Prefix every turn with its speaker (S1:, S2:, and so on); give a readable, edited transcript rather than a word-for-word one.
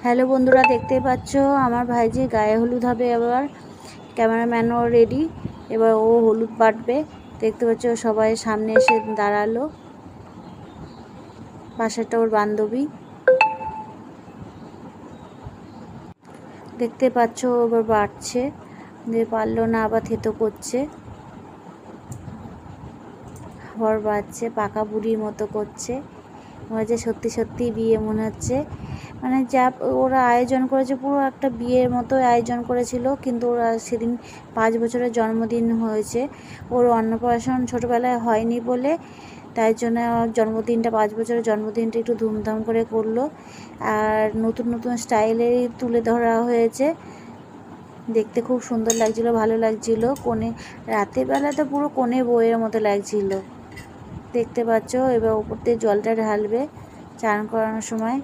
S1: Hello বন্ধুরা, দেখতেই পাচ্ছ আমার ভাইজি গায়ে হলুদ হবে। এবার ক্যামেরাম্যানও রেডি, এবার ও হলুদ বাটবে। দেখতে পাচ্ছ সবাই সামনে এসে দাঁড়ালো, পাশেরটা ওর বান্ধবী। দেখতে পাচ্ছ এবার বাটছে, দিয়ে পারলো না আবার থেতো করছে, আবার বাটছে, পাকা বুড়ির মতো করছে। মনে হচ্ছে সত্যি সত্যি বিয়ে মনে হচ্ছে। মানে যা ওরা আয়োজন করেছে, পুরো একটা বিয়ের মতো আয়োজন করেছিল। কিন্তু ওরা সেদিন 5 বছরের জন্মদিন হয়েছে। ওর অন্নপ্রাশন ছোটোবেলায় হয়নি বলে, তাই জন্য জন্মদিনটা 5 বছরের জন্মদিনটা একটু ধুমধাম করে করলো। আর নতুন নতুন স্টাইলেরই তুলে ধরা হয়েছে। দেখতে খুব সুন্দর লাগছিলো, ভালো লাগছিলো। কনে রাতের বেলা তো পুরো কনে বউয়ের মতো লাগছিলো। দেখতে পাচ্ছ এবার ওপর দিয়ে জলটা ঢালবে চান করানোর সময়।